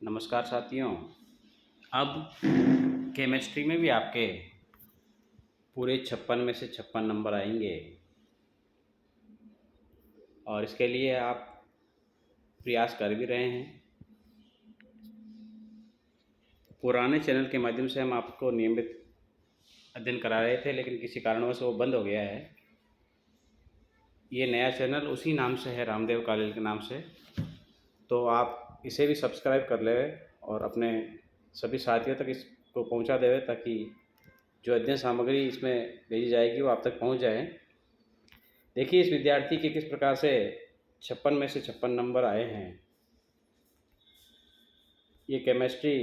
नमस्कार साथियों। अब केमिस्ट्री में भी आपके पूरे 56 में से 56 नंबर आएंगे और इसके लिए आप प्रयास कर भी रहे हैं। पुराने चैनल के माध्यम से हम आपको नियमित अध्ययन करा रहे थे, लेकिन किसी कारणवश वो बंद हो गया है। ये नया चैनल उसी नाम से है, रामदेव कॉलेज के नाम से, तो आप इसे भी सब्सक्राइब कर लें और अपने सभी साथियों तक इसको पहुंचा देवे, ताकि जो अध्ययन सामग्री इसमें भेजी जाएगी वो आप तक पहुंच जाए। देखिए इस विद्यार्थी के किस प्रकार से 56 में से 56 नंबर आए हैं। ये केमिस्ट्री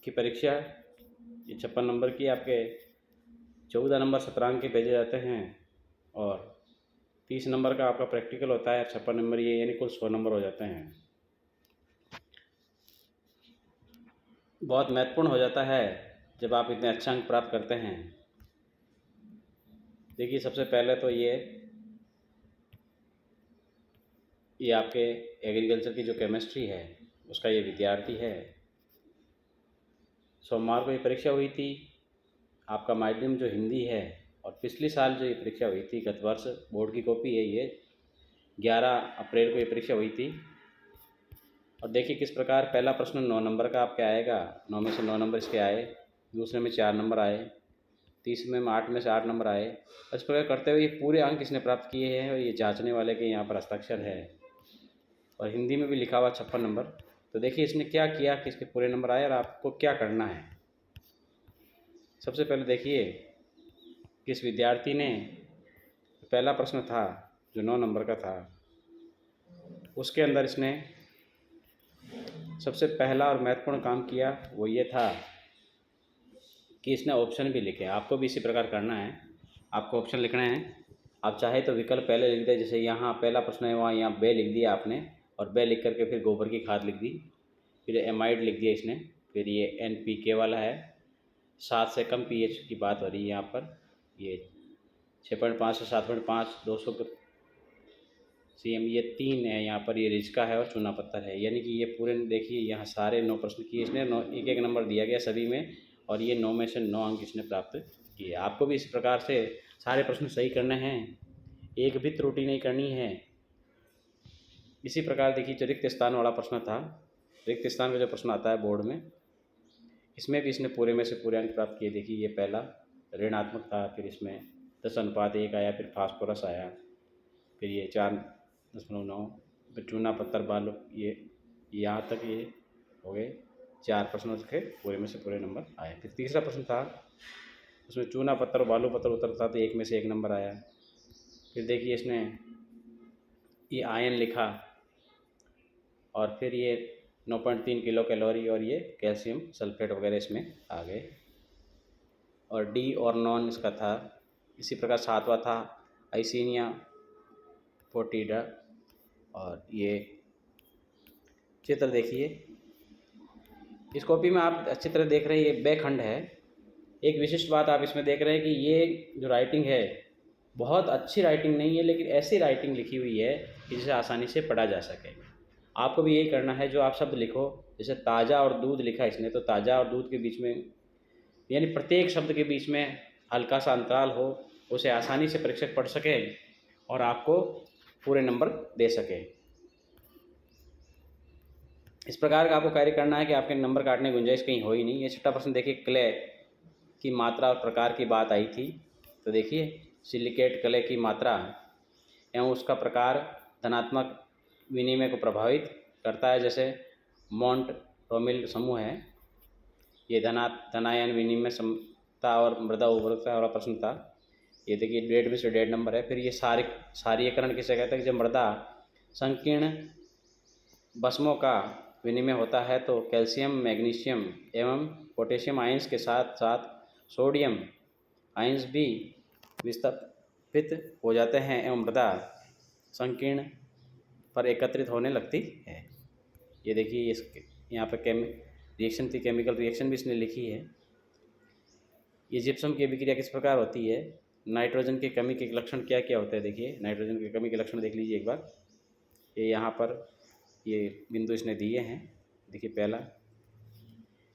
की परीक्षा, ये 56 नंबर की आपके 14 नंबर सत्रांक के भेजे जाते हैं और 30 नंबर का आपका प्रैक्टिकल होता है। 56 नंबर ये यानी कुल 100 नंबर हो जाते हैं। बहुत महत्वपूर्ण हो जाता है जब आप इतने अच्छे अंक प्राप्त करते हैं। देखिए सबसे पहले तो ये आपके एग्रीकल्चर की जो केमिस्ट्री है उसका ये विद्यार्थी है। सोमवार को ये परीक्षा हुई थी। आपका माध्यम जो हिंदी है, और पिछले साल जो ये परीक्षा हुई थी, गत वर्ष बोर्ड की कॉपी है ये, 11 अप्रैल को ये परीक्षा हुई थी। और देखिए किस प्रकार पहला प्रश्न 9 नंबर का आपके आएगा। 9 में से 9 नंबर इसके आए, दूसरे में 4 नंबर आए, तीसरे में 8 में से 8 नंबर आए। इस प्रकार करते हुए ये पूरे अंक इसने प्राप्त किए हैं और ये जांचने वाले के यहाँ पर हस्ताक्षर है। और हिंदी में भी लिखा हुआ 56 नंबर। तो देखिए इसने क्या किया कि इसके पूरे नंबर आए और आपको क्या करना है। सबसे पहले देखिए किस विद्यार्थी ने पहला प्रश्न था जो 9 नंबर का था, उसके अंदर इसने सबसे पहला और महत्वपूर्ण काम किया वो ये था कि इसने ऑप्शन भी लिखे। आपको भी इसी प्रकार करना है, आपको ऑप्शन लिखना है। आप चाहे तो विकल्प पहले लिख दें, जैसे यहाँ पहला प्रश्न है वहाँ यहाँ बे लिख दिया आपने, और बे लिख करके फिर गोबर की खाद लिख दी, फिर एमाइड लिख दिया इसने, फिर ये NPK वाला है, 7 से कम pH की बात हो रही है यहाँ पर। ये 6.5 से 7.5 200 CM, ये 3 है यहाँ पर, ये रिचका है और चूना पत्थर है। यानी कि ये पूरे देखिए यहाँ सारे 9 प्रश्न किए इसने, 9 एक एक नंबर दिया गया सभी में, और ये 9 में से 9 अंक इसने प्राप्त किए। आपको भी इस प्रकार से सारे प्रश्न सही करने हैं, एक भी त्रुटि नहीं करनी है। इसी प्रकार देखिए जो रिक्त स्थान वाला प्रश्न था, रिक्त स्थान का जो प्रश्न आता है बोर्ड में, इसमें भी इसने पूरे में से पूरे अंक प्राप्त किए। देखिए ये पहला ऋणात्मक था, फिर इसमें 10:1 आया, फिर फास्फोरस आया, फिर ये 4.9, फिर चूना पत्थर बालू, ये यहाँ तक ये हो गए 4 प्रश्नों के पूरे में से पूरे नंबर आए। फिर तीसरा प्रश्न था, उसमें चूना पत्थर बालू पत्थर उतरता तो 1 में से 1 नंबर आया। फिर देखिए इसने ये आयन लिखा, और फिर ये 9.3 किलो कैलोरी और ये कैल्शियम सल्फेट वगैरह इसमें आ गए। और डी और नॉन इसका था। इसी प्रकार 7वां था आइसिनिया फोर्टिडा, और ये चित्र देखिए इस कॉपी में आप अच्छी तरह देख रहे हैं, ये बेखंड है। एक विशिष्ट बात आप इसमें देख रहे हैं कि ये जो राइटिंग है बहुत अच्छी राइटिंग नहीं है, लेकिन ऐसी राइटिंग लिखी हुई है कि जिसे आसानी से पढ़ा जा सके। आपको भी यही करना है, जो आप शब्द लिखो, जैसे ताज़ा और दूध लिखा इसने, तो ताज़ा और दूध के बीच में यानी प्रत्येक शब्द के बीच में हल्का सा अंतराल हो, उसे आसानी से परीक्षक पढ़ सके और आपको पूरे नंबर दे सके। इस प्रकार का आपको कार्य करना है कि आपके नंबर काटने की गुंजाइश कहीं हो ही नहीं। ये छठा प्रश्न देखिए, क्ले की मात्रा और प्रकार की बात आई थी। तो देखिए सिलिकेट क्ले की मात्रा एवं उसका प्रकार धनात्मक विनिमय को प्रभावित करता है। जैसे मोंट रोमिल समूह है, ये धनायन विनिमय समता और मृदा उर्वरकता वाला प्रश्न था। ये देखिए 1.5 में से 1.5 नंबर है। फिर ये सारीकरण किसे कहते हैं, जब मृदा संकीर्ण भस्मों का विनिमय होता है तो कैल्शियम मैग्नीशियम एवं पोटेशियम आयंस के साथ साथ सोडियम आयंस भी विस्थापित हो जाते हैं एवं मृदा संकीर्ण पर एकत्रित होने लगती है। ये देखिए इसके यहाँ पर रिएक्शन थी, केमिकल रिएक्शन भी इसने लिखी है। ये जिप्सम की अभिक्रिया किस प्रकार होती है, नाइट्रोजन की कमी के लक्षण क्या क्या होते हैं। देखिए नाइट्रोजन की कमी के लक्षण देख लीजिए एक बार। ये यहाँ पर ये बिंदु इसने दिए हैं। देखिए पहला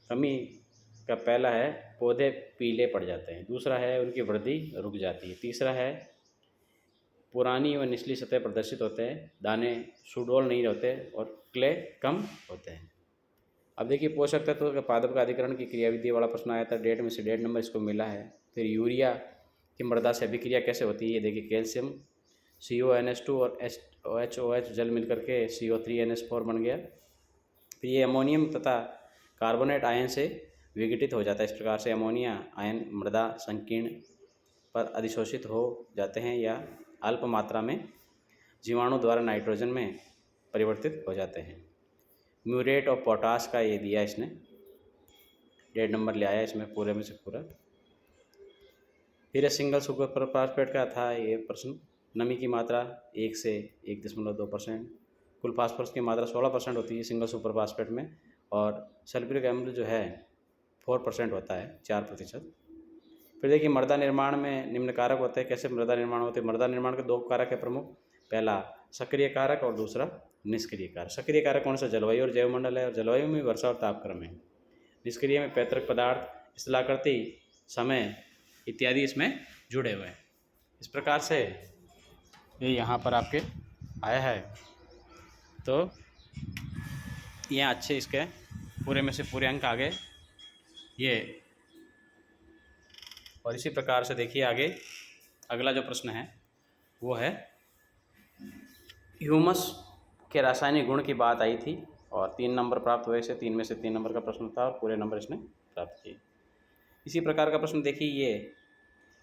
कमी का पहला है पौधे पीले पड़ जाते हैं, दूसरा है उनकी वृद्धि रुक जाती है, तीसरा है पुरानी व निचली सतह प्रदर्शित होते हैं, दाने सुडौल नहीं होते और क्ले कम होते हैं। अब देखिए पोषक तत्व के पादप का अधिकरण की क्रियाविधि वाला प्रश्न आया था, डेट में से डेढ़ नंबर इसको मिला है। फिर यूरिया की मृदा से अभिक्रिया कैसे होती है, देखिए कैल्शियम CONH2 और HOH जल मिलकर के CO3NH4 बन गया। फिर ये अमोनियम तथा कार्बोनेट आयन से विघटित हो जाता है। इस प्रकार से अमोनिया आयन मृदा संकीर्ण पर अधिशोषित हो जाते हैं या अल्प मात्रा में जीवाणु द्वारा नाइट्रोजन में परिवर्तित हो जाते हैं। म्यूरेट ऑफ पोटाश का ये दिया इसने, 1.5 नंबर ले आया इसमें पूरे में से पूरा। फिर सिंगल सुपर फास्फेट का था ये प्रश्न, नमी की मात्रा 1 से 1.2%, कुल फास्फोरस की मात्रा 16% होती है सिंगल सुपर फास्फेट में, और सल्फ्यूरिक अम्ल जो है 4% होता है, 4%। फिर देखिए मृदा निर्माण में निम्न कारक होते हैं। कैसे मृदा निर्माण होते हैं, मृदा निर्माण के 2 कारक है प्रमुख, पहला सक्रिय कारक और दूसरा निष्क्रिय कारक। सक्रिय कारक कौन सा, जलवायु और जैवमंडल है, और जलवायु में वर्षा और तापक्रम है। निष्क्रिय में पैतृक पदार्थ, स्थलाकृति, समय इत्यादि इसमें जुड़े हुए हैं। इस प्रकार से ये यहाँ पर आपके आया है, तो ये अच्छे इसके पूरे में से पूरे अंक आ गए ये। और इसी प्रकार से देखिए आगे अगला जो प्रश्न है वो है ह्यूमस के रासायनिक गुण की बात आई थी और 3 नंबर प्राप्त हुए। से 3 में से 3 नंबर का प्रश्न था और पूरे नंबर इसने प्राप्त किए। इसी प्रकार का प्रश्न देखिए ये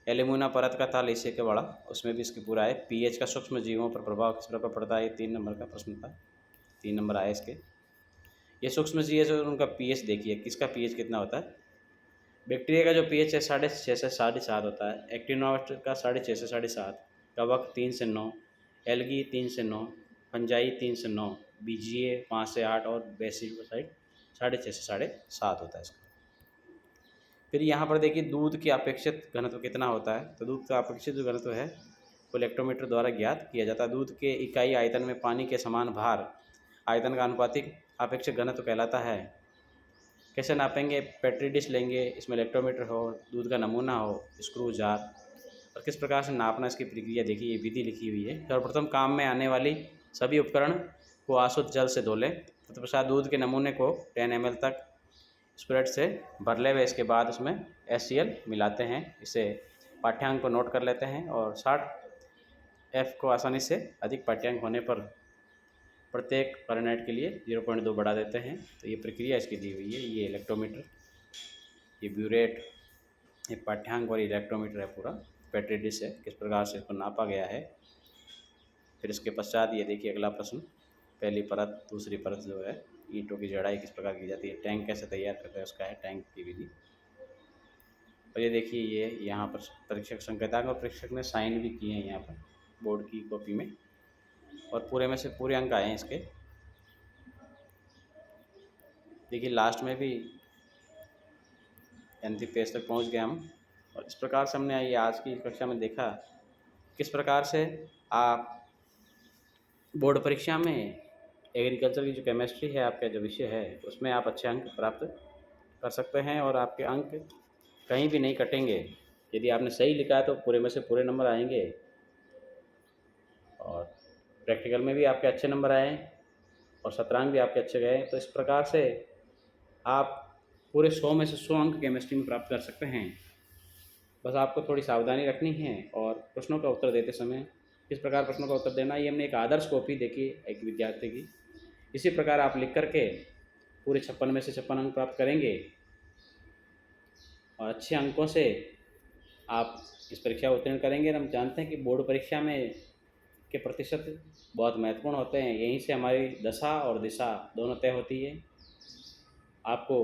एल्यूमिना परत का था लेशिया के बड़ा, उसमें भी इसके पूरा है। पीएच का सूक्ष्म जीवों पर प्रभाव किस प्रकार पड़ता है, ये 3 नंबर का प्रश्न था, 3 नंबर आए इसके। ये सूक्ष्म जीव जो उनका पीएच देखिए, किसका पीएच कितना होता है। बैक्टीरिया का जो पीएच है 6.5 से 7.5 होता है, एक्टिनोमाइट का 6.5 से 7.5, कवक 3 से 9, एल्गी 3 से 9, फंजाई 3 से 9, बीजीए 5 से 8 और बेसिलोसाइड 6.5 से 7.5 होता है इसका। फिर यहाँ पर देखिए दूध की अपेक्षित घनत्व कितना होता है, तो दूध का अपेक्षित जो घनत्व है वो इलेक्ट्रोमीटर द्वारा ज्ञात किया जाता है। दूध के इकाई आयतन में पानी के समान भार आयतन का अनुपातिक अपेक्षित घनत्व कहलाता है। कैसे नापेंगे, पेट्री डिश लेंगे, इसमें इलेक्ट्रोमीटर हो, दूध का नमूना हो, स्क्रू जार, और किस प्रकार से नापना इसकी प्रक्रिया देखिए ये विधि लिखी हुई है। सर्वप्रथम काम में आने वाली सभी उपकरण को आशुद्ध जल से धो लें, तत्पश्चात दूध के नमूने को 10 ml तक स्प्रेड से भर ले हुए, इसके बाद उसमें HCl मिलाते हैं। इसे पाठ्यांक को नोट कर लेते हैं और 60F को आसानी से अधिक पाठ्यांक होने पर प्रत्येक फ़ारेनहाइट के लिए 0.2 बढ़ा देते हैं। तो ये प्रक्रिया इसकी दी हुई है। ये इलेक्ट्रोमीटर, ये ब्यूरेट, ये पाठ्यांक और इलेक्ट्रोमीटर है पूरा, पेट्री डिश है, किस प्रकार से इसको नापा गया है। फिर इसके पश्चात ये देखिए अगला प्रश्न, पहली परत दूसरी परत जो है ईंटों की जड़ाई किस प्रकार की जाती है, टैंक कैसे तैयार करते हैं उसका है टैंक की विधि। और ये देखिए ये यहाँ पर परीक्षक संकेतांक और परीक्षक ने साइन भी किए हैं यहाँ पर बोर्ड की कॉपी में, और पूरे में से पूरे अंक आए हैं इसके। देखिए लास्ट में भी अंतिम पेज तक पहुँच गए हम। और इस प्रकार से हमने ये आज की कक्षा में देखा किस प्रकार से आप बोर्ड परीक्षा में एग्रीकल्चर की जो केमिस्ट्री है आपका जो विषय है उसमें आप अच्छे अंक प्राप्त कर सकते हैं और आपके अंक कहीं भी नहीं कटेंगे। यदि आपने सही लिखा है तो पूरे में से पूरे नंबर आएंगे, और प्रैक्टिकल में भी आपके अच्छे नंबर आए और शतरंज भी आपके अच्छे गए। तो इस प्रकार से आप पूरे 100 में से 100 अंक केमिस्ट्री में प्राप्त कर सकते हैं। बस आपको थोड़ी सावधानी रखनी है और प्रश्नों का उत्तर देते समय किस प्रकार प्रश्नों का उत्तर देना, ये हमने एक आदर्श कॉपी देखी एक विद्यार्थी की। इसी प्रकार आप लिख करके पूरे 56 में से 56 अंक प्राप्त करेंगे और अच्छे अंकों से आप इस परीक्षा उत्तीर्ण करेंगे। और हम जानते हैं कि बोर्ड परीक्षा में के प्रतिशत बहुत महत्वपूर्ण होते हैं, यहीं से हमारी दशा और दिशा दोनों तय होती है। आपको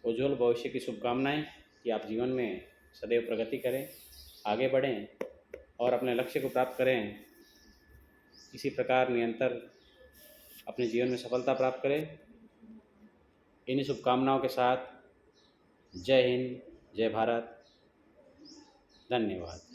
उज्ज्वल भविष्य की शुभकामनाएं कि आप जीवन में सदैव प्रगति करें, आगे बढ़ें और अपने लक्ष्य को प्राप्त करें। इसी प्रकार निरंतर अपने जीवन में सफलता प्राप्त करें। इन्हीं शुभकामनाओं के साथ जय हिंद, जय भारत, धन्यवाद।